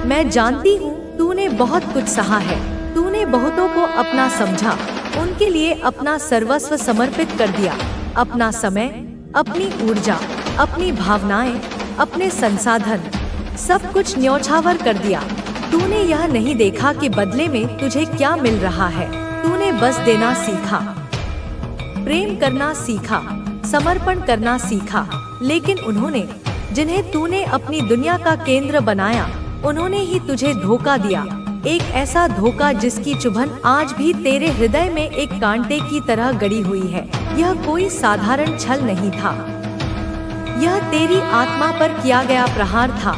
मैं जानती हूँ तूने बहुत कुछ सहा है। तूने बहुतों को अपना समझा, उनके लिए अपना सर्वस्व समर्पित कर दिया। अपना समय, अपनी ऊर्जा, अपनी भावनाएं, अपने संसाधन, सब कुछ न्यौछावर कर दिया। तूने यह नहीं देखा कि बदले में तुझे क्या मिल रहा है। तूने बस देना सीखा, प्रेम करना सीखा, समर्पण करना सीखा। लेकिन उन्होंने, जिन्हें तूने अपनी दुनिया का केंद्र बनाया, उन्होंने ही तुझे धोखा दिया। एक ऐसा धोखा जिसकी चुभन आज भी तेरे हृदय में एक कांटे की तरह गड़ी हुई है। यह कोई साधारण छल नहीं था, यह तेरी आत्मा पर किया गया प्रहार था।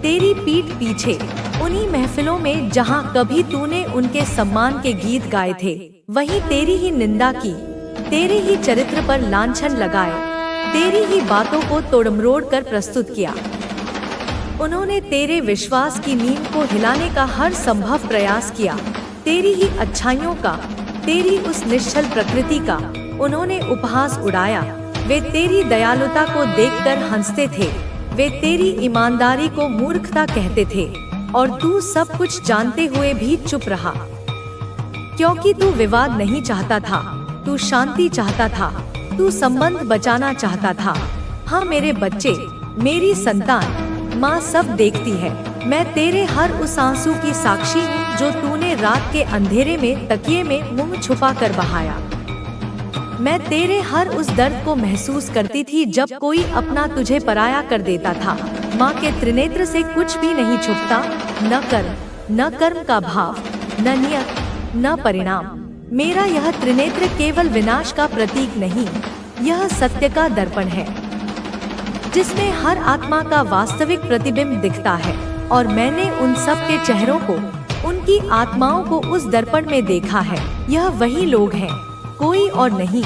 तेरी पीठ पीछे, उन्हीं महफिलों में जहां कभी तूने उनके सम्मान के गीत गाए थे, वहीं तेरी ही निंदा की, तेरे ही चरित्र पर लांछन लगाए, तेरी ही बातों को तोड़मरोड़ कर प्रस्तुत किया। उन्होंने तेरे विश्वास की नींव को हिलाने का हर संभव प्रयास किया। तेरी ही अच्छाइयों का, तेरी उस निश्चल प्रकृति का उन्होंने उपहास उड़ाया। वे तेरी दयालुता को देखकर हंसते थे, वे तेरी ईमानदारी को मूर्खता कहते थे, और तू सब कुछ जानते हुए भी चुप रहा। क्योंकि तू विवाद नहीं चाहता था, तू शांति चाहता था, तू संबंध बचाना चाहता था। हाँ मेरे बच्चे, मेरी संतान, माँ सब देखती है। मैं तेरे हर उस आंसू की साक्षी हूँ जो तूने रात के अंधेरे में तकिए में मुंह छुपा कर बहाया। मैं तेरे हर उस दर्द को महसूस करती थी जब कोई अपना तुझे पराया कर देता था। माँ के त्रिनेत्र से कुछ भी नहीं छुपता, न कर्म का भाव, न नियत, न परिणाम। मेरा यह त्रिनेत्र केवल विनाश का प्रतीक नहीं, यह सत्य का दर्पण है, जिसमें हर आत्मा का वास्तविक प्रतिबिंब दिखता है। और मैंने उन सब के चेहरों को, उनकी आत्माओं को उस दर्पण में देखा है। यह वही लोग हैं, कोई और नहीं।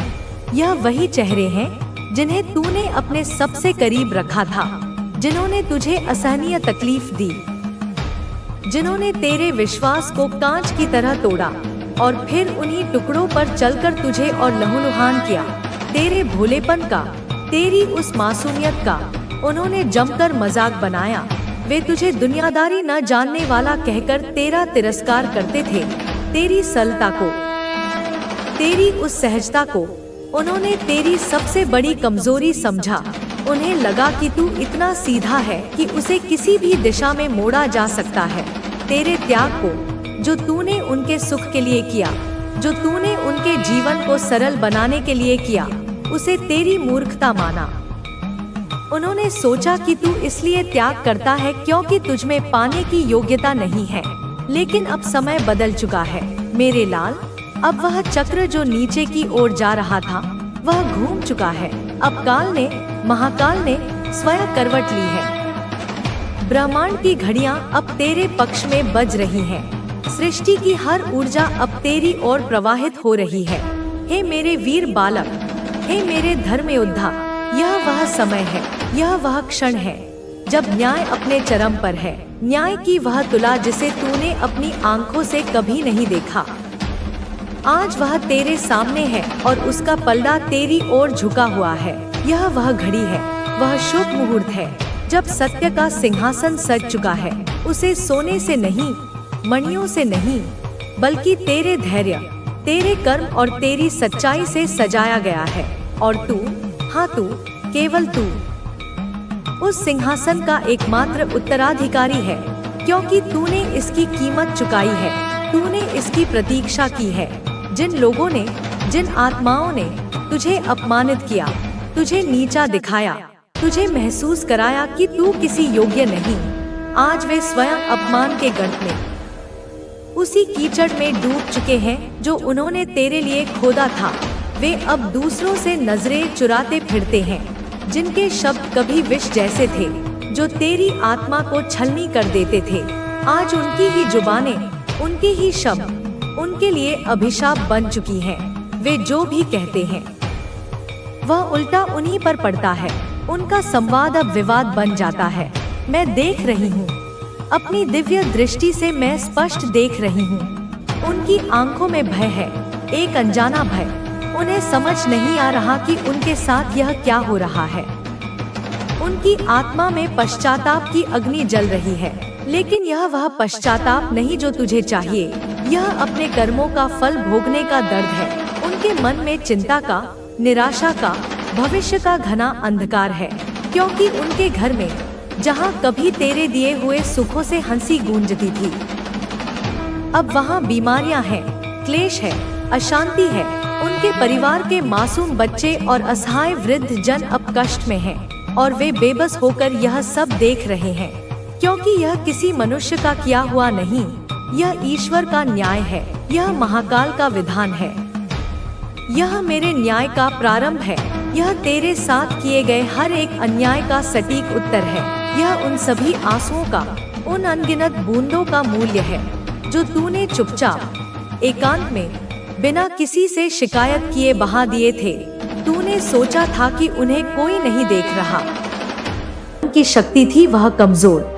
यह वही चेहरे हैं जिन्हें तूने अपने सबसे करीब रखा था, जिन्होंने तुझे असहनीय तकलीफ दी, जिन्होंने तेरे विश्वास को कांच की तरह तोड़ा और फिर उन्हीं टुकड़ों पर चलकर तुझे और लहूलुहान किया। तेरे भोलेपन का, तेरी उस मासूमियत का उन्होंने जमकर मजाक बनाया। वे तुझे दुनियादारी न जानने वाला कहकर तेरा तिरस्कार करते थे। तेरी सरलता को, तेरी उस सहजता को उन्होंने तेरी सबसे बड़ी कमजोरी समझा। उन्हें लगा कि तू इतना सीधा है कि उसे किसी भी दिशा में मोड़ा जा सकता है। तेरे त्याग को, जो तूने उनके सुख के लिए किया, जो तूने उनके जीवन को सरल बनाने के लिए किया, उसे तेरी मूर्खता माना। उन्होंने सोचा कि तू इसलिए त्याग करता है क्योंकि तुझमें पाने की योग्यता नहीं है। लेकिन अब समय बदल चुका है मेरे लाल। अब वह चक्र जो नीचे की ओर जा रहा था, वह घूम चुका है। अब काल ने, महाकाल ने स्वयं करवट ली है। ब्रह्मांड की घड़ियां अब तेरे पक्ष में बज रही हैं। सृष्टि की हर ऊर्जा अब तेरी ओर प्रवाहित हो रही है। हे मेरे वीर बालक, हे मेरे धर्म योद्धा, यह वह समय है, यह वह क्षण है जब न्याय अपने चरम पर है। न्याय की वह तुला जिसे तूने अपनी आंखों से कभी नहीं देखा, आज वह तेरे सामने है और उसका पलड़ा तेरी ओर झुका हुआ है। यह वह घड़ी है, वह शुभ मुहूर्त है जब सत्य का सिंहासन सज चुका है। उसे सोने से नहीं, मणियों से नहीं, बल्कि तेरे धैर्य, तेरे कर्म और तेरी सच्चाई से सजाया गया है। और तू, हाँ तू, केवल तू उस सिंहासन का एकमात्र उत्तराधिकारी है, क्योंकि तूने इसकी कीमत चुकाई है, तूने इसकी प्रतीक्षा की है। जिन लोगों ने, जिन आत्माओं ने तुझे अपमानित किया, तुझे नीचा दिखाया, तुझे महसूस कराया कि तू किसी योग्य नहीं, आज वे स्वयं अपमान के गर्त में, उसी कीचड़ में डूब चुके हैं जो उन्होंने तेरे लिए खोदा था। वे अब दूसरों से नजरें चुराते फिरते हैं, जिनके शब्द कभी विष जैसे थे, जो तेरी आत्मा को छलनी कर देते थे। आज उनकी ही जुबानें, उनके ही शब्द उनके लिए अभिशाप बन चुकी हैं। वे जो भी कहते हैं वह उल्टा उन्हीं पर पड़ता है। उनका संवाद अब विवाद बन जाता है। मैं देख रही हूँ, अपनी दिव्य दृष्टि से मैं स्पष्ट देख रही हूँ। उनकी आंखों में भय है, एक अनजाना भय। उन्हें समझ नहीं आ रहा कि उनके साथ यह क्या हो रहा है। उनकी आत्मा में पश्चाताप की अग्नि जल रही है। लेकिन यह वह पश्चाताप नहीं जो तुझे चाहिए। यह अपने कर्मों का फल भोगने का दर्द है। उनके मन में चिंता का, निराशा का, भविष्य का घना अंधकार है, क्योंकि उनके घर में जहाँ कभी तेरे दिए हुए सुखों से हंसी गूंजती थी, अब वहाँ बीमारियाँ हैं, क्लेश है, अशांति है। उनके परिवार के मासूम बच्चे और असहाय वृद्ध जन अब कष्ट में हैं, और वे बेबस होकर यह सब देख रहे हैं, क्योंकि यह किसी मनुष्य का किया हुआ नहीं, यह ईश्वर का न्याय है, यह महाकाल का विधान है, यह मेरे न्याय का प्रारंभ है, यह तेरे साथ किए गए हर एक अन्याय का सटीक उत्तर है, यह उन सभी आंसुओं का, उन अनगिनत बूंदों का मूल्य है जो तूने चुपचाप एकांत में बिना किसी से शिकायत किए बहा दिए थे। तूने सोचा था कि उन्हें कोई नहीं देख रहा। उनकी शक्ति थी वह कमजोर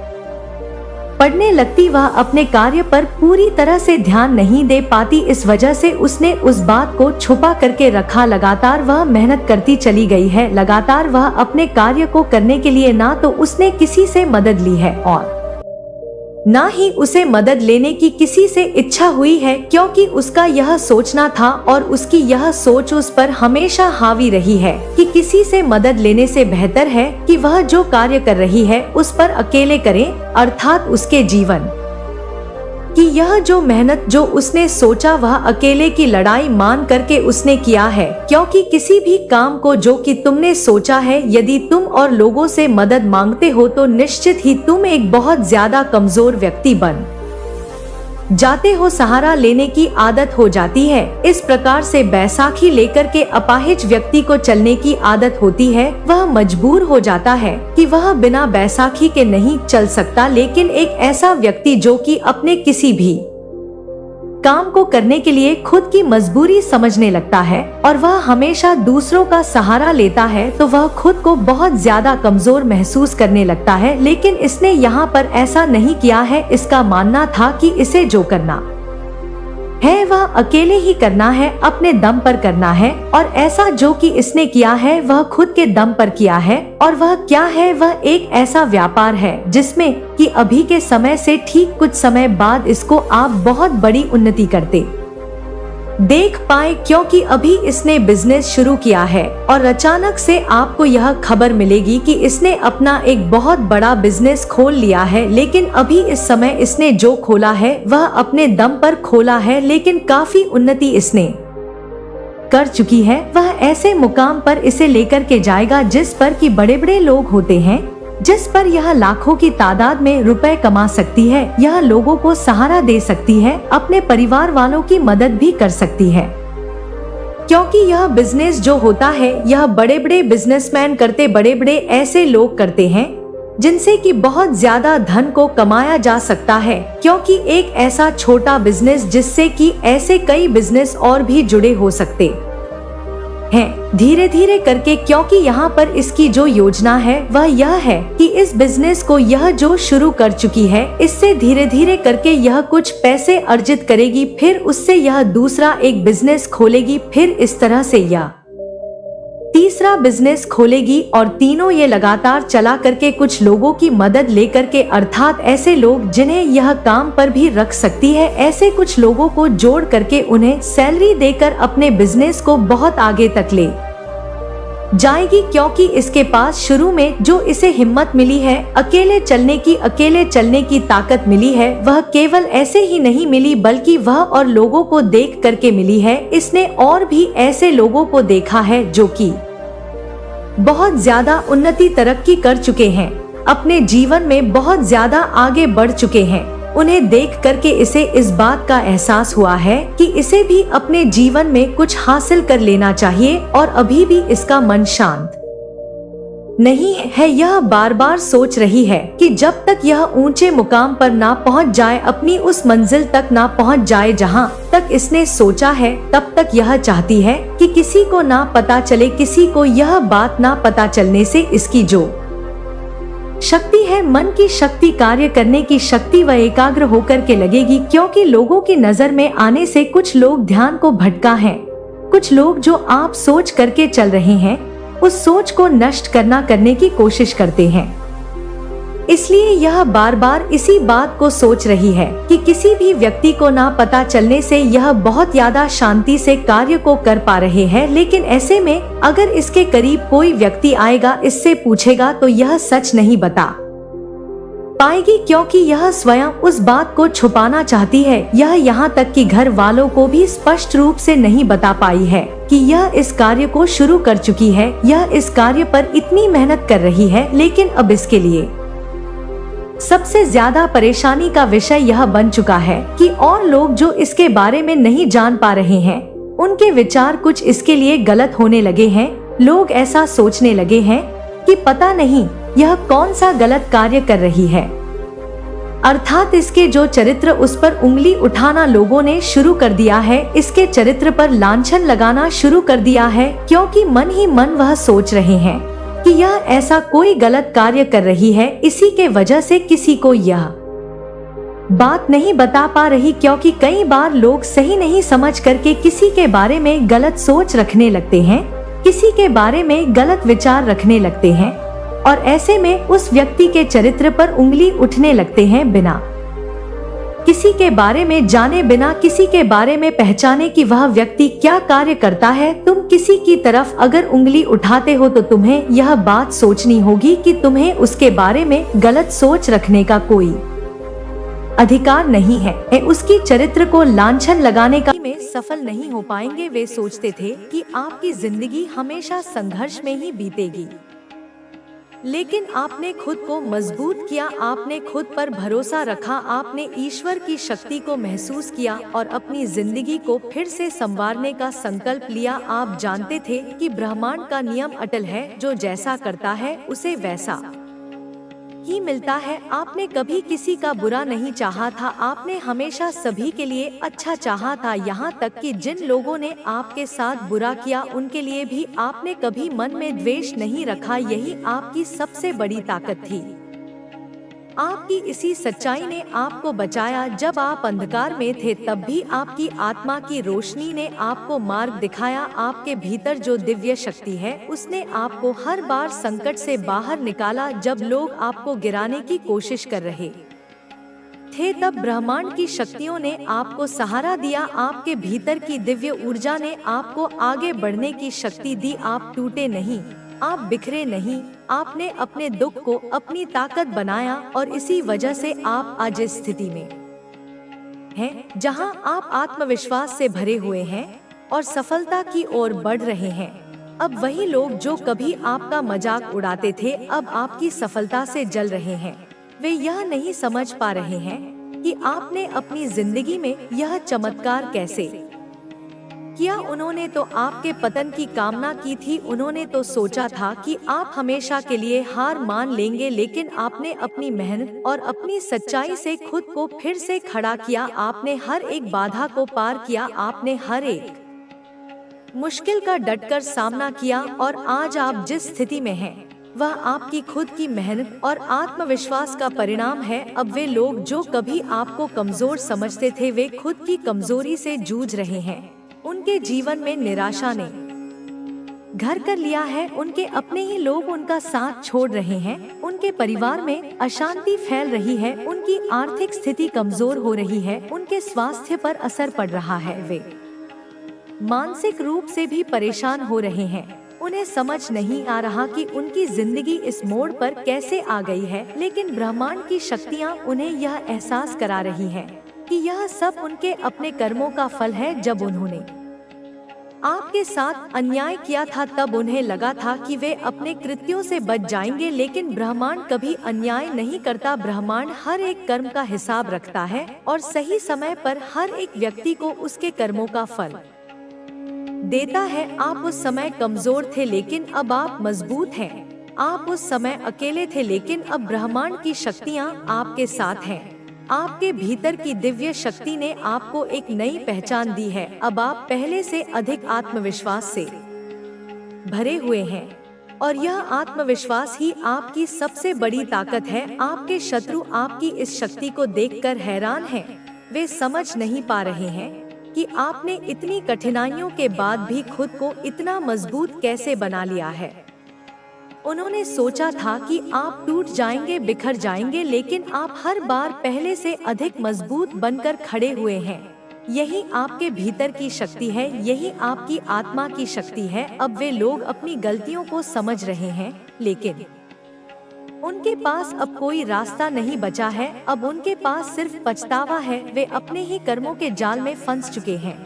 पड़ने लगती, वह अपने कार्य पर पूरी तरह से ध्यान नहीं दे पाती। इस वजह से उसने उस बात को छुपा करके रखा। लगातार वह मेहनत करती चली गई है, लगातार वह अपने कार्य को करने के लिए ना तो उसने किसी से मदद ली है और ना ही उसे मदद लेने की किसी से इच्छा हुई है, क्योंकि उसका यह सोचना था और उसकी यह सोच उस पर हमेशा हावी रही है कि किसी से मदद लेने से बेहतर है कि वह जो कार्य कर रही है उस पर अकेले करे, अर्थात उसके जीवन कि यह जो मेहनत जो उसने सोचा वह अकेले की लड़ाई मान करके उसने किया है। क्योंकि किसी भी काम को जो कि तुमने सोचा है, यदि तुम और लोगों से मदद मांगते हो तो निश्चित ही तुम एक बहुत ज्यादा कमजोर व्यक्ति बन जाते हो, सहारा लेने की आदत हो जाती है। इस प्रकार से बैसाखी लेकर के अपाहिज व्यक्ति को चलने की आदत होती है। वह मजबूर हो जाता है कि वह बिना बैसाखी के नहीं चल सकता। लेकिन एक ऐसा व्यक्ति जो कि अपने किसी भी काम को करने के लिए खुद की मजबूरी समझने लगता है और वह हमेशा दूसरों का सहारा लेता है, तो वह खुद को बहुत ज्यादा कमजोर महसूस करने लगता है। लेकिन इसने यहाँ पर ऐसा नहीं किया है। इसका मानना था कि इसे जो करना है वह अकेले ही करना है, अपने दम पर करना है, और ऐसा जो कि इसने किया है वह खुद के दम पर किया है। और वह क्या है? वह एक ऐसा व्यापार है जिसमें कि अभी के समय से ठीक कुछ समय बाद इसको आप बहुत बड़ी उन्नति करते देख पाए, क्योंकि अभी इसने बिजनेस शुरू किया है और अचानक से आपको यह खबर मिलेगी कि इसने अपना एक बहुत बड़ा बिजनेस खोल लिया है। लेकिन अभी इस समय इसने जो खोला है वह अपने दम पर खोला है, लेकिन काफी उन्नति इसने कर चुकी है। वह ऐसे मुकाम पर इसे लेकर के जाएगा जिस पर कि बड़े बड़े लोग होते हैं, जिस पर यह लाखों की तादाद में रुपए कमा सकती है, यह लोगों को सहारा दे सकती है, अपने परिवार वालों की मदद भी कर सकती है। क्योंकि यह बिजनेस जो होता है यह बड़े बड़े बिजनेसमैन करते, बड़े बड़े ऐसे लोग करते हैं जिनसे कि बहुत ज्यादा धन को कमाया जा सकता है। क्योंकि एक ऐसा छोटा बिजनेस जिससे कि ऐसे कई बिजनेस और भी जुड़े हो सकते हैं धीरे धीरे करके। क्योंकि यहाँ पर इसकी जो योजना है वह यह है कि इस बिजनेस को यह जो शुरू कर चुकी है, इससे धीरे धीरे करके यह कुछ पैसे अर्जित करेगी, फिर उससे यह दूसरा एक बिजनेस खोलेगी, फिर इस तरह से यह तीसरा बिजनेस खोलेगी, और तीनों ये लगातार चला करके कुछ लोगों की मदद लेकर के, अर्थात ऐसे लोग जिन्हें यह काम पर भी रख सकती है, ऐसे कुछ लोगों को जोड़ करके उन्हें सैलरी देकर अपने बिजनेस को बहुत आगे तक ले जाएगी। क्योंकि इसके पास शुरू में जो इसे हिम्मत मिली है अकेले चलने की ताकत मिली है, वह केवल ऐसे ही नहीं मिली बल्कि वह और लोगों को देख करके मिली है। इसने और भी ऐसे लोगों को देखा है जो कि बहुत ज्यादा उन्नति तरक्की कर चुके हैं, अपने जीवन में बहुत ज्यादा आगे बढ़ चुके हैं। उन्हें देख करके इसे इस बात का एहसास हुआ है कि इसे भी अपने जीवन में कुछ हासिल कर लेना चाहिए, और अभी भी इसका मन शांत नहीं है। यह बार बार सोच रही है कि जब तक यह ऊंचे मुकाम पर ना पहुंच जाए, अपनी उस मंजिल तक ना पहुंच जाए जहां तक इसने सोचा है, तब तक यह चाहती है कि किसी को ना पता चले, किसी को यह बात ना पता चलने से इसकी जो शक्ति है, मन की शक्ति, कार्य करने की शक्ति, वह एकाग्र होकर के लगेगी। क्योंकि लोगों की नजर में आने से कुछ लोग ध्यान को भटका है, कुछ लोग जो आप सोच करके चल रहे हैं उस सोच को नष्ट करने की कोशिश करते हैं। इसलिए यह बार बार इसी बात को सोच रही है कि किसी भी व्यक्ति को ना पता चलने से यह बहुत ज्यादा शांति से कार्य को कर पा रहे हैं, लेकिन ऐसे में अगर इसके करीब कोई व्यक्ति आएगा, इससे पूछेगा तो यह सच नहीं बता पाएगी, क्योंकि यह स्वयं उस बात को छुपाना चाहती है। यह यहाँ तक कि घर वालों को भी स्पष्ट रूप से नहीं बता पाई है कि यह इस कार्य को शुरू कर चुकी है। यह इस कार्य पर इतनी मेहनत कर रही है, लेकिन अब इसके लिए सबसे ज्यादा परेशानी का विषय यह बन चुका है कि और लोग जो इसके बारे में नहीं जान पा रहे हैं, उनके विचार कुछ इसके लिए गलत होने लगे हैं। लोग ऐसा सोचने लगे हैं कि पता नहीं यह कौन सा गलत कार्य कर रही है, अर्थात इसके जो चरित्र, उस पर उंगली उठाना लोगों ने शुरू कर दिया है। इसके चरित्र पर लांछन लगाना शुरू कर दिया है, क्योंकि मन ही मन वह सोच रहे हैं कि यह ऐसा कोई गलत कार्य कर रही है। इसी के वजह से किसी को यह बात नहीं बता पा रही, क्योंकि कई बार लोग सही नहीं समझ करके किसी के बारे में गलत सोच रखने लगते हैं, किसी के बारे में गलत विचार रखने लगते हैं, और ऐसे में उस व्यक्ति के चरित्र पर उंगली उठने लगते हैं, बिना किसी के बारे में जाने, बिना किसी के बारे में पहचाने कि वह व्यक्ति क्या कार्य करता है। तुम किसी की तरफ अगर उंगली उठाते हो तो तुम्हें यह बात सोचनी होगी कि तुम्हें उसके बारे में गलत सोच रखने का कोई अधिकार नहीं है। उसकी चरित्र को लांछन लगाने का में सफल नहीं हो पाएंगे। वे सोचते थे कि आपकी जिंदगी हमेशा संघर्ष में ही बीतेगी, लेकिन आपने खुद को मजबूत किया, आपने खुद पर भरोसा रखा, आपने ईश्वर की शक्ति को महसूस किया और अपनी जिंदगी को फिर से संवारने का संकल्प लिया। आप जानते थे कि ब्रह्मांड का नियम अटल है, जो जैसा करता है उसे वैसा ही मिलता है। आपने कभी किसी का बुरा नहीं चाहा था, आपने हमेशा सभी के लिए अच्छा चाहा था, यहाँ तक कि जिन लोगों ने आपके साथ बुरा किया उनके लिए भी आपने कभी मन में द्वेष नहीं रखा। यही आपकी सबसे बड़ी ताकत थी। आपकी इसी सच्चाई ने आपको बचाया। जब आप अंधकार में थे तब भी आपकी आत्मा की रोशनी ने आपको मार्ग दिखाया। आपके भीतर जो दिव्य शक्ति है उसने आपको हर बार संकट से बाहर निकाला। जब लोग आपको गिराने की कोशिश कर रहे थे तब ब्रह्मांड की शक्तियों ने आपको सहारा दिया। आपके भीतर की दिव्य ऊर्जा ने आपको आगे बढ़ने की शक्ति दी। आप टूटे नहीं, आप बिखरे नहीं, आपने अपने दुख को अपनी ताकत बनाया और इसी वजह से आप आज इस स्थिति में हैं जहां आप आत्मविश्वास से भरे हुए हैं और सफलता की ओर बढ़ रहे हैं। अब वही लोग जो कभी आपका मजाक उड़ाते थे अब आपकी सफलता से जल रहे हैं। वे यह नहीं समझ पा रहे हैं कि आपने अपनी जिंदगी में यह चमत्कार कैसे किया। उन्होंने तो आपके पतन की कामना की थी, उन्होंने तो सोचा था कि आप हमेशा के लिए हार मान लेंगे, लेकिन आपने अपनी मेहनत और अपनी सच्चाई से खुद को फिर से खड़ा किया। आपने हर एक बाधा को पार किया, आपने हर एक मुश्किल का डटकर सामना किया और आज आप जिस स्थिति में हैं वह आपकी खुद की मेहनत और आत्मविश्वास का परिणाम है। अब वे लोग जो कभी आपको कमजोर समझते थे वे खुद की कमजोरी से जूझ रहे हैं। उनके जीवन में निराशा ने घर कर लिया है, उनके अपने ही लोग उनका साथ छोड़ रहे हैं, उनके परिवार में अशांति फैल रही है, उनकी आर्थिक स्थिति कमजोर हो रही है, उनके स्वास्थ्य पर असर पड़ रहा है, वे मानसिक रूप से भी परेशान हो रहे हैं। उन्हें समझ नहीं आ रहा कि उनकी जिंदगी इस मोड़ पर कैसे आ गई है, लेकिन ब्रह्मांड की शक्तियाँ उन्हें यह एहसास करा रही हैं कि यह सब उनके अपने कर्मों का फल है। जब उन्होंने आपके साथ अन्याय किया था तब उन्हें लगा था कि वे अपने कृत्यों से बच जाएंगे, लेकिन ब्रह्मांड कभी अन्याय नहीं करता। ब्रह्मांड हर एक कर्म का हिसाब रखता है और सही समय पर हर एक व्यक्ति को उसके कर्मों का फल देता है। आप उस समय कमजोर थे लेकिन अब आप मजबूत हैं। आप उस समय अकेले थे लेकिन अब ब्रह्मांड की शक्तियाँ आपके साथ हैं। आपके भीतर की दिव्य शक्ति ने आपको एक नई पहचान दी है। अब आप पहले से अधिक आत्मविश्वास से भरे हुए हैं और यह आत्मविश्वास ही आपकी सबसे बड़ी ताकत है। आपके शत्रु आपकी इस शक्ति को देखकर हैरान हैं। वे समझ नहीं पा रहे हैं कि आपने इतनी कठिनाइयों के बाद भी खुद को इतना मजबूत कैसे बना लिया है। उन्होंने सोचा था कि आप टूट जाएंगे, बिखर जाएंगे, लेकिन आप हर बार पहले से अधिक मजबूत बनकर खड़े हुए हैं। यही आपके भीतर की शक्ति है, यही आपकी आत्मा की शक्ति है। अब वे लोग अपनी गलतियों को समझ रहे हैं, लेकिन उनके पास अब कोई रास्ता नहीं बचा है। अब उनके पास सिर्फ पछतावा है। वे अपने ही कर्मों के जाल में फंस चुके हैं।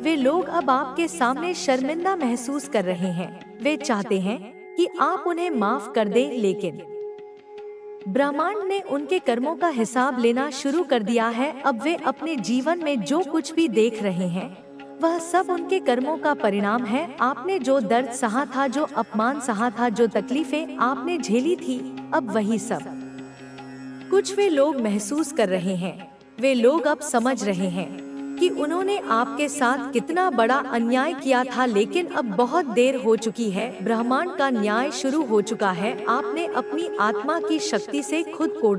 वे लोग अब आपके सामने शर्मिंदा महसूस कर रहे हैं। वे चाहते हैं कि आप उन्हें माफ कर दें, लेकिन ब्रह्मांड ने उनके कर्मों का हिसाब लेना शुरू कर दिया है। अब वे अपने जीवन में जो कुछ भी देख रहे हैं वह सब उनके कर्मों का परिणाम है। आपने जो दर्द सहा था, जो अपमान सहा था, जो तकलीफें आपने झेली थी, अब वही सब कुछ वे लोग महसूस कर रहे हैं। वे लोग अब समझ रहे हैं कि उन्होंने आपके साथ कितना बड़ा अन्याय किया था, लेकिन अब बहुत देर हो चुकी है। ब्रह्मांड का न्याय शुरू हो चुका है। आपने अपनी आत्मा की शक्ति से खुद को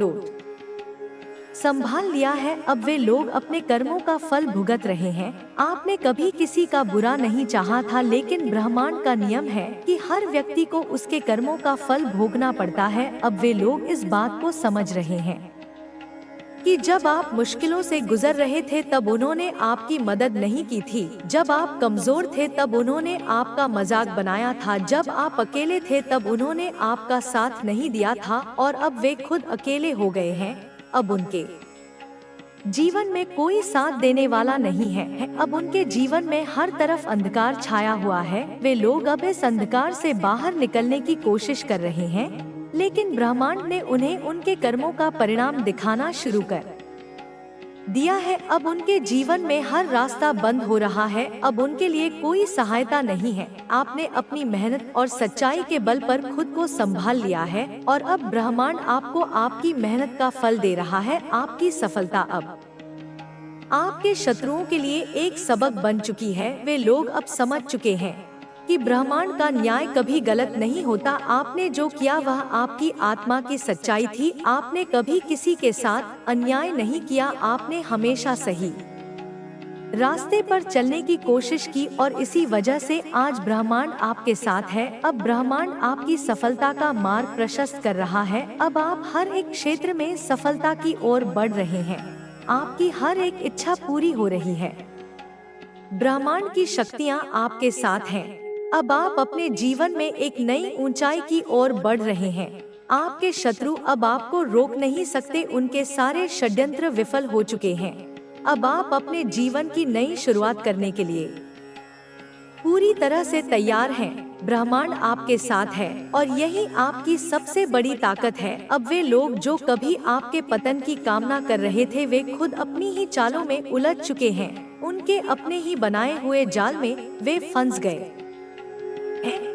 संभाल लिया है। अब वे लोग अपने कर्मों का फल भुगत रहे हैं। आपने कभी किसी का बुरा नहीं चाहा था, लेकिन ब्रह्मांड का नियम है कि हर व्यक्ति को उसके कर्मों का फल भोगना पड़ता है। अब वे लोग इस बात को समझ रहे हैं कि जब आप मुश्किलों से गुजर रहे थे तब उन्होंने आपकी मदद नहीं की थी। जब आप कमजोर थे तब उन्होंने आपका मजाक बनाया था। जब आप अकेले थे तब उन्होंने आपका साथ नहीं दिया था। और अब वे खुद अकेले हो गए हैं। अब उनके जीवन में कोई साथ देने वाला नहीं है। अब उनके जीवन में हर तरफ अंधकार छाया हुआ है। वे लोग अब इस अंधकार से बाहर निकलने की कोशिश कर रहे हैं, लेकिन ब्रह्मांड ने उन्हें उनके कर्मों का परिणाम दिखाना शुरू कर दिया है। अब उनके जीवन में हर रास्ता बंद हो रहा है। अब उनके लिए कोई सहायता नहीं है। आपने अपनी मेहनत और सच्चाई के बल पर खुद को संभाल लिया है और अब ब्रह्मांड आपको आपकी मेहनत का फल दे रहा है। आपकी सफलता अब आपके शत्रुओं के लिए एक सबक बन चुकी है। वे लोग अब समझ चुके हैं कि ब्रह्मांड का न्याय कभी गलत नहीं होता। आपने जो किया वह आपकी आत्मा की सच्चाई थी। आपने कभी किसी के साथ अन्याय नहीं किया। आपने हमेशा सही रास्ते पर चलने की कोशिश की और इसी वजह से आज ब्रह्मांड आपके साथ है। अब ब्रह्मांड आपकी सफलता का मार्ग प्रशस्त कर रहा है। अब आप हर एक क्षेत्र में सफलता की ओर बढ़ रहे हैं। आपकी हर एक इच्छा पूरी हो रही है। ब्रह्मांड की शक्तियाँ आपके साथ हैं। अब आप अपने जीवन में एक नई ऊंचाई की ओर बढ़ रहे हैं। आपके शत्रु अब आपको रोक नहीं सकते। उनके सारे षड्यंत्र विफल हो चुके हैं। अब आप अपने जीवन की नई शुरुआत करने के लिए पूरी तरह से तैयार हैं। ब्रह्मांड आपके साथ है और यही आपकी सबसे बड़ी ताकत है। अब वे लोग जो कभी आपके पतन की कामना कर रहे थे, वे खुद अपनी ही चालों में उलझ चुके हैं। उनके अपने ही बनाए हुए जाल में वे फंस गए।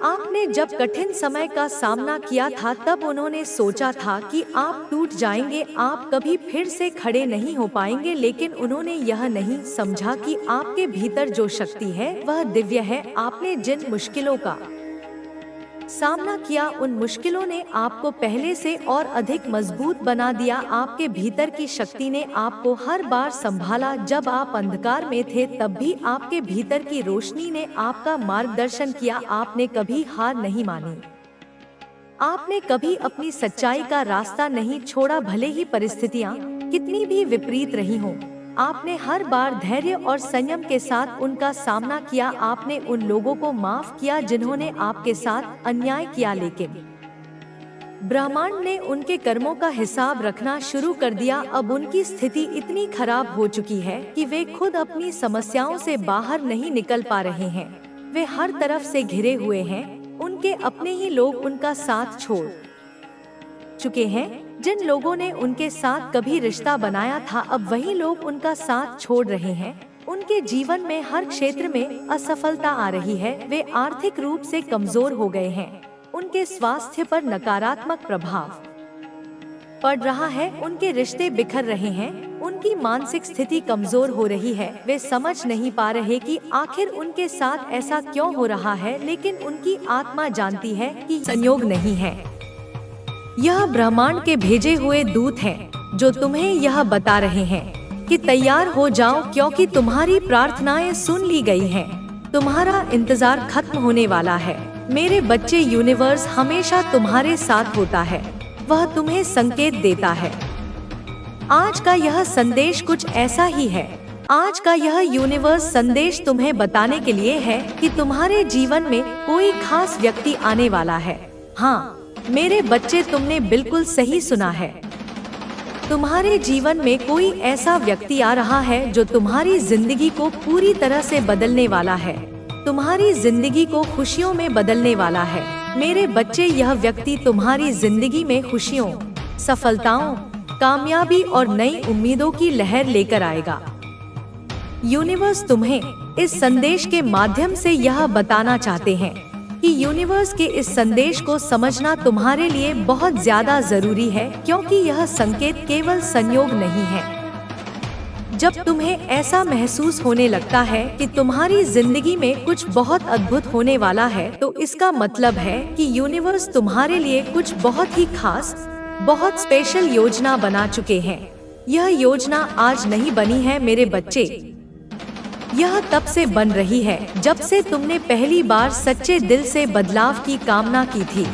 आपने जब कठिन समय का सामना किया था तब उन्होंने सोचा था कि आप टूट जाएंगे, आप कभी फिर से खड़े नहीं हो पाएंगे, लेकिन उन्होंने यह नहीं समझा कि आपके भीतर जो शक्ति है वह दिव्य है। आपने जिन मुश्किलों का सामना किया, उन मुश्किलों ने आपको पहले से और अधिक मजबूत बना दिया। आपके भीतर की शक्ति ने आपको हर बार संभाला। जब आप अंधकार में थे तब भी आपके भीतर की रोशनी ने आपका मार्गदर्शन किया। आपने कभी हार नहीं मानी। आपने कभी अपनी सच्चाई का रास्ता नहीं छोड़ा, भले ही परिस्थितियाँ कितनी भी विपरीत रही हों। आपने हर बार धैर्य और संयम के साथ उनका सामना किया। आपने उन लोगों को माफ किया जिन्होंने आपके साथ अन्याय किया, लेकिन ब्रह्मांड ने उनके कर्मों का हिसाब रखना शुरू कर दिया। अब उनकी स्थिति इतनी खराब हो चुकी है कि वे खुद अपनी समस्याओं से बाहर नहीं निकल पा रहे हैं। वे हर तरफ से घिरे हुए हैं। उनके अपने ही लोग उनका साथ छोड़ चुके हैं। जिन लोगों ने उनके साथ कभी रिश्ता बनाया था, अब वही लोग उनका साथ छोड़ रहे हैं। उनके जीवन में हर क्षेत्र में असफलता आ रही है। वे आर्थिक रूप से कमजोर हो गए हैं। उनके स्वास्थ्य पर नकारात्मक प्रभाव पड़ रहा है। उनके रिश्ते बिखर रहे हैं। उनकी मानसिक स्थिति कमजोर हो रही है। वे समझ नहीं पा रहे कि आखिर उनके साथ ऐसा क्यों हो रहा है, लेकिन उनकी आत्मा जानती है कि संयोग नहीं है। यह ब्रह्मांड के भेजे हुए दूत हैं जो तुम्हें यह बता रहे हैं कि तैयार हो जाओ, क्योंकि तुम्हारी प्रार्थनाएं सुन ली गई हैं। तुम्हारा इंतजार खत्म होने वाला है। मेरे बच्चे, यूनिवर्स हमेशा तुम्हारे साथ होता है, वह तुम्हें संकेत देता है। आज का यह संदेश कुछ ऐसा ही है। आज का यह यूनिवर्स संदेश तुम्हें बताने के लिए है कि तुम्हारे जीवन में कोई खास व्यक्ति आने वाला है। हाँ मेरे बच्चे, तुमने बिल्कुल सही सुना है। तुम्हारे जीवन में कोई ऐसा व्यक्ति आ रहा है जो तुम्हारी जिंदगी को पूरी तरह से बदलने वाला है, तुम्हारी जिंदगी को खुशियों में बदलने वाला है। मेरे बच्चे, यह व्यक्ति तुम्हारी जिंदगी में खुशियों, सफलताओं, कामयाबी और नई उम्मीदों की लहर लेकर आएगा। यूनिवर्स तुम्हें इस संदेश के माध्यम से यह बताना चाहते हैं कि यूनिवर्स के इस संदेश को समझना तुम्हारे लिए बहुत ज्यादा जरूरी है, क्योंकि यह संकेत केवल संयोग नहीं है। जब तुम्हें ऐसा महसूस होने लगता है कि तुम्हारी जिंदगी में कुछ बहुत अद्भुत होने वाला है, तो इसका मतलब है कि यूनिवर्स तुम्हारे लिए कुछ बहुत ही खास, बहुत स्पेशल योजना बना चुके हैं। यह योजना आज नहीं बनी है मेरे बच्चे, यह तब से बन रही है जब से तुमने पहली बार सच्चे दिल से बदलाव की कामना की थी,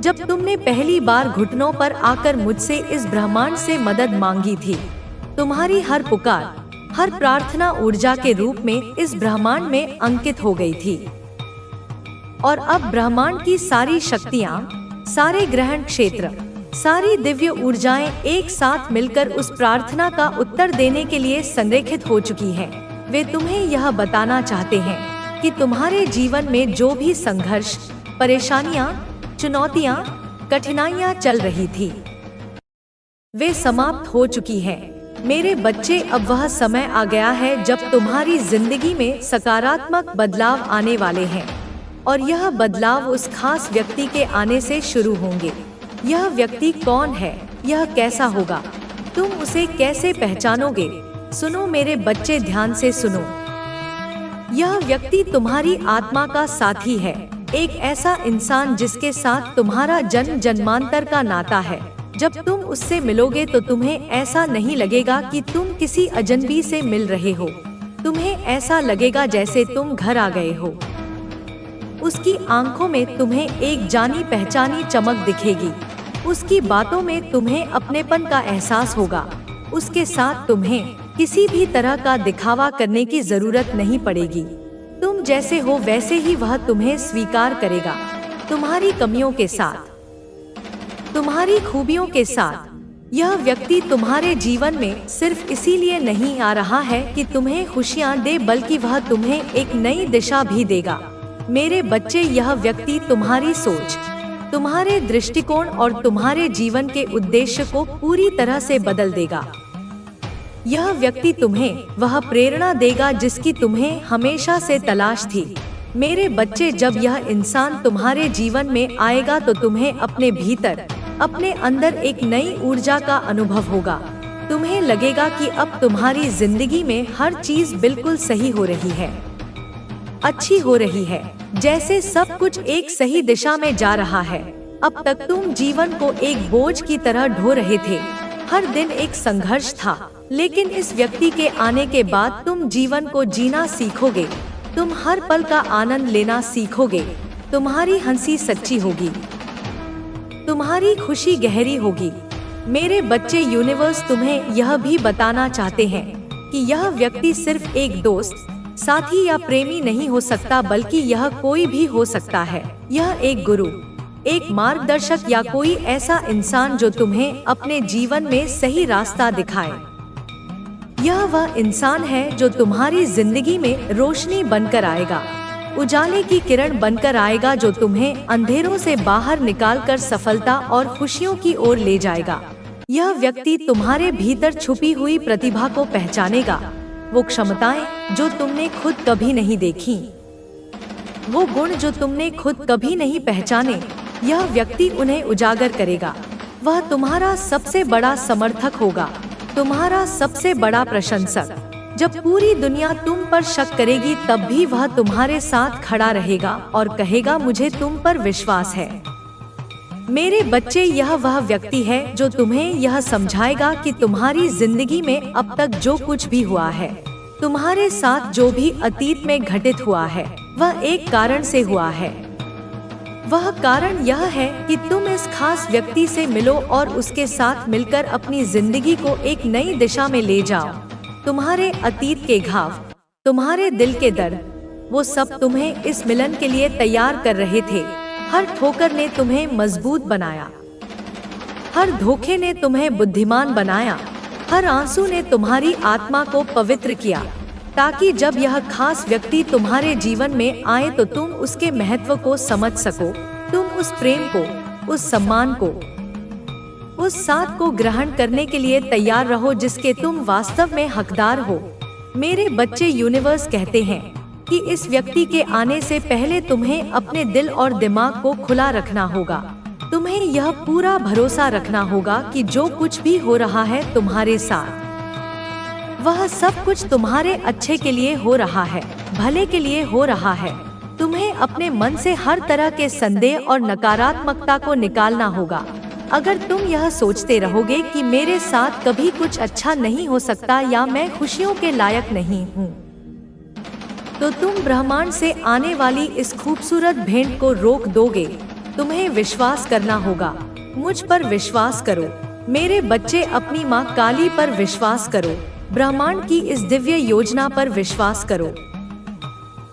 जब तुमने पहली बार घुटनों पर आकर मुझसे इस ब्रह्मांड से मदद मांगी थी। तुम्हारी हर पुकार, हर प्रार्थना ऊर्जा के रूप में इस ब्रह्मांड में अंकित हो गई थी, और अब ब्रह्मांड की सारी शक्तियाँ, सारे ग्रहण क्षेत्र, सारी दिव्य ऊर्जाएं एक साथ मिलकर उस प्रार्थना का उत्तर देने के लिए संरेखित हो चुकी हैं। वे तुम्हें यह बताना चाहते हैं कि तुम्हारे जीवन में जो भी संघर्ष, परेशानियां, चुनौतियां, कठिनाइयां चल रही थी, वे समाप्त हो चुकी हैं। मेरे बच्चे, अब वह समय आ गया है जब तुम्हारी जिंदगी में सकारात्मक बदलाव आने वाले हैं, और यह बदलाव उस खास व्यक्ति के आने से शुरू होंगे। यह व्यक्ति कौन है, यह कैसा होगा, तुम उसे कैसे पहचानोगे? सुनो मेरे बच्चे, ध्यान से सुनो। यह व्यक्ति तुम्हारी आत्मा का साथी है, एक ऐसा इंसान जिसके साथ तुम्हारा जन्म जन्मांतर का नाता है। जब तुम उससे मिलोगे तो तुम्हें ऐसा नहीं लगेगा कि तुम किसी अजनबी से मिल रहे हो, तुम्हें ऐसा लगेगा जैसे तुम घर आ गए हो। उसकी आंखों में तुम्हें एक जानी पहचानी चमक दिखेगी, उसकी बातों में तुम्हें अपनेपन का एहसास होगा। उसके साथ तुम्हें किसी भी तरह का दिखावा करने की जरूरत नहीं पड़ेगी, तुम जैसे हो वैसे ही वह तुम्हें स्वीकार करेगा, तुम्हारी कमियों के साथ, तुम्हारी खूबियों के साथ। यह व्यक्ति तुम्हारे जीवन में सिर्फ इसीलिए नहीं आ रहा है कि तुम्हें खुशियां दे, बल्कि वह तुम्हें एक नई दिशा भी देगा। मेरे बच्चे, यह व्यक्ति तुम्हारी सोच, तुम्हारे दृष्टिकोण और तुम्हारे जीवन के उद्देश्य को पूरी तरह से बदल देगा। यह व्यक्ति तुम्हें वह प्रेरणा देगा जिसकी तुम्हें हमेशा से तलाश थी। मेरे बच्चे, जब यह इंसान तुम्हारे जीवन में आएगा तो तुम्हें अपने भीतर, अपने अंदर एक नई ऊर्जा का अनुभव होगा। तुम्हें लगेगा कि अब तुम्हारी जिंदगी में हर चीज बिल्कुल सही हो रही है, अच्छी हो रही है, जैसे सब कुछ एक सही दिशा में जा रहा है। अब तक तुम जीवन को एक बोझ की तरह ढो रहे थे, हर दिन एक संघर्ष था, लेकिन इस व्यक्ति के आने के बाद तुम जीवन को जीना सीखोगे, तुम हर पल का आनंद लेना सीखोगे, तुम्हारी हंसी सच्ची होगी, तुम्हारी खुशी गहरी होगी। मेरे बच्चे, यूनिवर्स तुम्हें यह भी बताना चाहते हैं कि यह व्यक्ति सिर्फ एक दोस्त, साथी या प्रेमी नहीं हो सकता, बल्कि यह कोई भी हो सकता है। यह एक गुरु, एक मार्गदर्शक या कोई ऐसा इंसान जो तुम्हें अपने जीवन में सही रास्ता दिखाए। यह वह इंसान है जो तुम्हारी जिंदगी में रोशनी बनकर आएगा, उजाले की किरण बनकर आएगा, जो तुम्हें अंधेरों से बाहर निकालकर सफलता और खुशियों की ओर ले जाएगा। यह व्यक्ति तुम्हारे भीतर छुपी हुई प्रतिभा को पहचानेगा, वो क्षमताएं जो तुमने खुद कभी नहीं देखी, वो गुण जो तुमने खुद कभी नहीं पहचाने, यह व्यक्ति उन्हें उजागर करेगा। वह तुम्हारा सबसे बड़ा समर्थक होगा, तुम्हारा सबसे बड़ा प्रशंसक। जब पूरी दुनिया तुम पर शक करेगी तब भी वह तुम्हारे साथ खड़ा रहेगा और कहेगा, मुझे तुम पर विश्वास है। मेरे बच्चे, यह वह व्यक्ति है जो तुम्हें यह समझाएगा कि तुम्हारी जिंदगी में अब तक जो कुछ भी हुआ है, तुम्हारे साथ जो भी अतीत में घटित हुआ है, वह एक कारण से हुआ है। वह कारण यह है कि तुम इस खास व्यक्ति से मिलो और उसके साथ मिलकर अपनी जिंदगी को एक नई दिशा में ले जाओ। तुम्हारे अतीत के घाव, तुम्हारे दिल के दर्द, वो सब तुम्हें इस मिलन के लिए तैयार कर रहे थे। हर ठोकर ने तुम्हें मजबूत बनाया, हर धोखे ने तुम्हें बुद्धिमान बनाया, हर आंसू ने तुम्हारी आत्मा को पवित्र किया, ताकि जब यह खास व्यक्ति तुम्हारे जीवन में आए तो तुम उसके महत्व को समझ सको। तुम उस प्रेम को, उस सम्मान को, उस साथ को ग्रहण करने के लिए तैयार रहो जिसके तुम वास्तव में हकदार हो। मेरे बच्चे, यूनिवर्स कहते हैं कि इस व्यक्ति के आने से पहले तुम्हें अपने दिल और दिमाग को खुला रखना होगा। तुम्हें यह पूरा भरोसा रखना होगा कि जो कुछ भी हो रहा है तुम्हारे साथ, वह सब कुछ तुम्हारे अच्छे के लिए हो रहा है, भले के लिए हो रहा है। तुम्हें अपने मन से हर तरह के संदेह और नकारात्मकता को निकालना होगा। अगर तुम यह सोचते रहोगे कि मेरे साथ कभी कुछ अच्छा नहीं हो सकता या मैं खुशियों के लायक नहीं हूँ, तो तुम ब्रह्मांड से आने वाली इस खूबसूरत भेंट को रोक दोगे। तुम्हें विश्वास करना होगा। मुझ पर विश्वास करो। मेरे बच्चे, अपनी माँ काली पर विश्वास करो। ब्रह्मांड की इस दिव्य योजना पर विश्वास करो।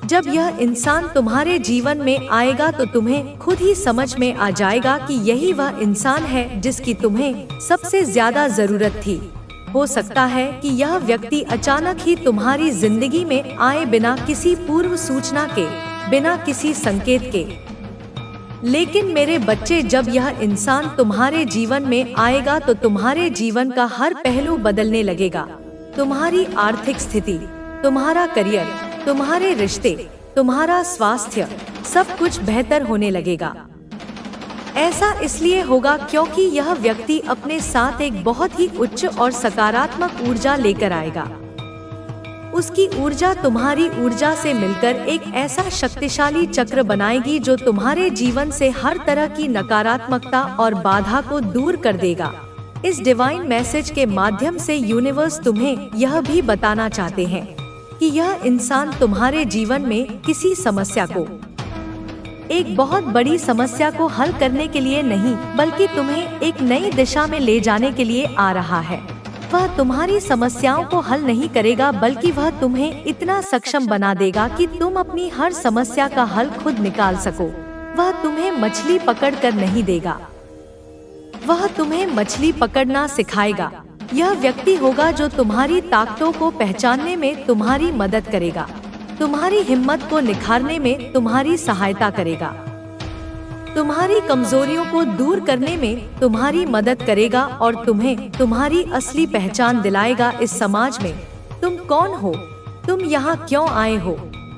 जब यह इंसान तुम्हारे जीवन में आएगा तो तुम्हें खुद ही समझ में आ जाएगा कि यही वह इंसान है जिसकी तुम्हें सबसे ज्यादा जरूरत थी। हो सकता है कि यह व्यक्ति अचानक ही तुम्हारी जिंदगी में आए, बिना किसी पूर्व सूचना के, बिना किसी संकेत के। लेकिन मेरे बच्चे, जब यह इंसान तुम्हारे जीवन में आएगा तो तुम्हारे जीवन का हर पहलू बदलने लगेगा। तुम्हारी आर्थिक स्थिति, तुम्हारा करियर, तुम्हारे रिश्ते, तुम्हारा स्वास्थ्य, सब कुछ बेहतर होने लगेगा। ऐसा इसलिए होगा क्योंकि यह व्यक्ति अपने साथ एक बहुत ही उच्च और सकारात्मक ऊर्जा लेकर आएगा। उसकी ऊर्जा तुम्हारी ऊर्जा से मिलकर एक ऐसा शक्तिशाली चक्र बनाएगी जो तुम्हारे जीवन से हर तरह की नकारात्मकता और बाधा को दूर कर देगा। इस डिवाइन मैसेज के माध्यम से यूनिवर्स तुम्हें यह भी बताना चाहते हैं कि यह इंसान तुम्हारे जीवन में किसी समस्या को, एक बहुत बड़ी समस्या को हल करने के लिए नहीं, बल्कि तुम्हें एक नई दिशा में ले जाने के लिए आ रहा है। वह तुम्हारी समस्याओं को हल नहीं करेगा, बल्कि वह तुम्हें इतना सक्षम बना देगा कि तुम अपनी हर समस्या का हल खुद निकाल सको। वह तुम्हें मछली पकड़कर नहीं देगा, वह तुम्हें मछली पकड़ना सिखाएगा। यह व्यक्ति होगा जो तुम्हारी ताकतों को पहचानने में तुम्हारी मदद करेगा, तुम्हारी हिम्मत को निखारने में तुम्हारी सहायता करेगा, तुम्हारी कमजोरियों को दूर करने में तुम्हारी मदद करेगा और तुम्हें तुम्हारी असली पहचान दिलाएगा। इस समाज में तुम कौन हो, तुम यहाँ क्यों आए हो,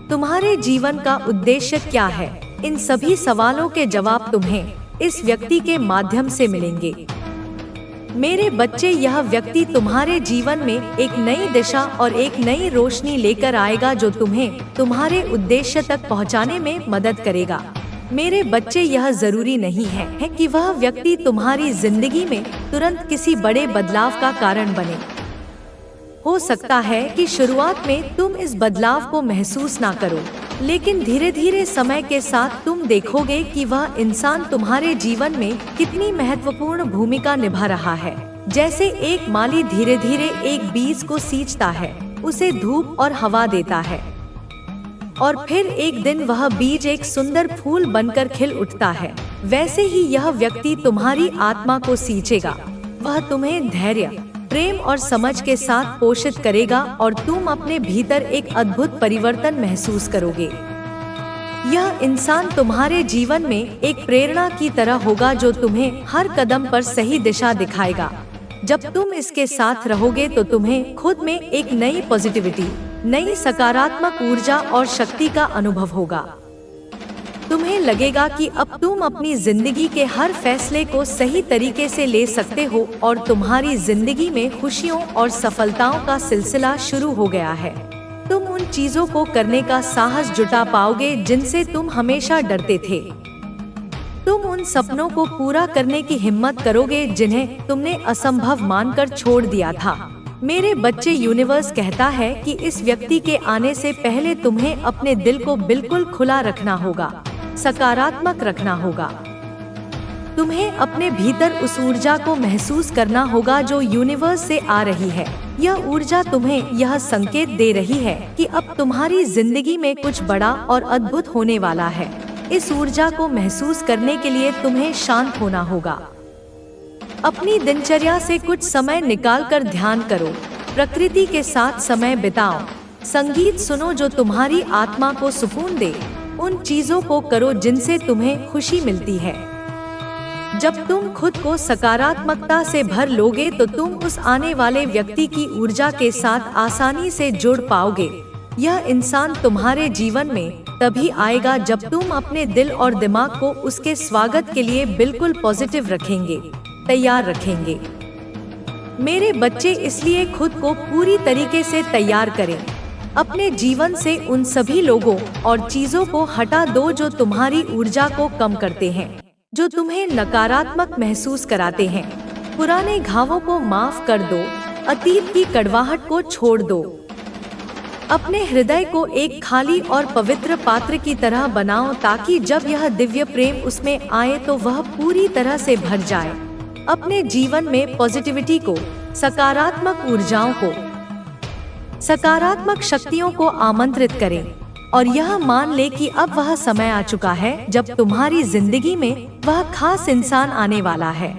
तुम्हारे जीवन का उद्देश्य क्या है, इन सभी सवालों के जवाब तुम्हें इस व्यक्ति के माध्यम से मिलेंगे। मेरे बच्चे, यह व्यक्ति तुम्हारे जीवन में एक नई दिशा और एक नई रोशनी लेकर आएगा जो तुम्हें तुम्हारे उद्देश्य तक पहुंचाने में मदद करेगा। मेरे बच्चे, यह जरूरी नहीं है कि वह व्यक्ति तुम्हारी जिंदगी में तुरंत किसी बड़े बदलाव का कारण बने। हो सकता है कि शुरुआत में तुम इस बदलाव को महसूस ना करो, लेकिन धीरे धीरे समय के साथ तुम देखोगे कि वह इंसान तुम्हारे जीवन में कितनी महत्वपूर्ण भूमिका निभा रहा है। जैसे एक माली धीरे धीरे एक बीज को सींचता है, उसे धूप और हवा देता है, और फिर एक दिन वह बीज एक सुंदर फूल बनकर खिल उठता है। वैसे ही यह व्यक्ति तुम्हारी आत्मा को सींचेगा। वह तुम्हें धैर्य, प्रेम और समझ के साथ पोषित करेगा और तुम अपने भीतर एक अद्भुत परिवर्तन महसूस करोगे। यह इंसान तुम्हारे जीवन में एक प्रेरणा की तरह होगा जो तुम्हें हर कदम पर सही दिशा दिखाएगा। जब तुम इसके साथ रहोगे तो तुम्हें खुद में एक नई पॉजिटिविटी, नई सकारात्मक ऊर्जा और शक्ति का अनुभव होगा। तुम्हें लगेगा कि अब तुम अपनी जिंदगी के हर फैसले को सही तरीके से ले सकते हो और तुम्हारी जिंदगी में खुशियों और सफलताओं का सिलसिला शुरू हो गया है। तुम उन चीजों को करने का साहस जुटा पाओगे जिनसे तुम हमेशा डरते थे। तुम उन सपनों को पूरा करने की हिम्मत करोगे जिन्हें तुमने असंभव मानकर छोड़ दिया था। मेरे बच्चे, यूनिवर्स कहता है कि इस व्यक्ति के आने से पहले तुम्हें अपने दिल को बिल्कुल खुला रखना होगा। सकारात्मक रखना होगा। तुम्हें अपने भीतर उस ऊर्जा को महसूस करना होगा जो यूनिवर्स से आ रही है। यह ऊर्जा तुम्हें यह संकेत दे रही है कि अब तुम्हारी जिंदगी में कुछ बड़ा और अद्भुत होने वाला है। इस ऊर्जा को महसूस करने के लिए तुम्हें शांत होना होगा। अपनी दिनचर्या से कुछ समय निकालकर ध्यान करो, प्रकृति के साथ समय बिताओ, संगीत सुनो जो तुम्हारी आत्मा को सुकून दे, उन चीजों को करो जिनसे तुम्हें खुशी मिलती है। जब तुम खुद को सकारात्मकता से भर लोगे तो तुम उस आने वाले व्यक्ति की ऊर्जा के साथ आसानी से जुड़ पाओगे। यह इंसान तुम्हारे जीवन में तभी आएगा जब तुम अपने दिल और दिमाग को उसके स्वागत के लिए बिल्कुल पॉजिटिव रखेंगे, तैयार रखेंगे। मेरे बच्चे, इसलिए खुद को पूरी तरीके से तैयार करें। अपने जीवन से उन सभी लोगों और चीजों को हटा दो जो तुम्हारी ऊर्जा को कम करते हैं, जो तुम्हें नकारात्मक महसूस कराते हैं। पुराने घावों को माफ कर दो, अतीत की कड़वाहट को छोड़ दो। अपने हृदय को एक खाली और पवित्र पात्र की तरह बनाओ ताकि जब यह दिव्य प्रेम उसमें आए तो वह पूरी तरह से भर जाए। अपने जीवन में पॉजिटिविटी को, सकारात्मक ऊर्जाओं को, सकारात्मक शक्तियों को आमंत्रित करें और यह मान ले कि अब वह समय आ चुका है जब तुम्हारी जिंदगी में वह खास इंसान आने वाला है।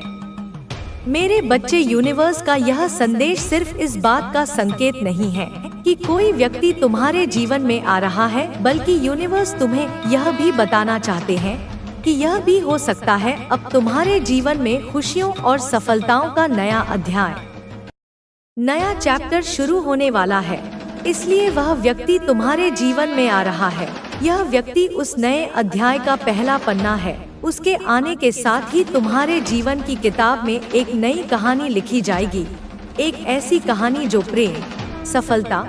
मेरे बच्चे, यूनिवर्स का यह संदेश सिर्फ इस बात का संकेत नहीं है कि कोई व्यक्ति तुम्हारे जीवन में आ रहा है, बल्कि यूनिवर्स तुम्हें यह भी बताना चाहते हैं कि यह भी हो सकता है अब तुम्हारे जीवन में खुशियों और सफलताओं का नया अध्याय, नया चैप्टर शुरू होने वाला है। इसलिए वह व्यक्ति तुम्हारे जीवन में आ रहा है। यह व्यक्ति उस नए अध्याय का पहला पन्ना है। उसके आने के साथ ही तुम्हारे जीवन की किताब में एक नई कहानी लिखी जाएगी, एक ऐसी कहानी जो प्रेम, सफलता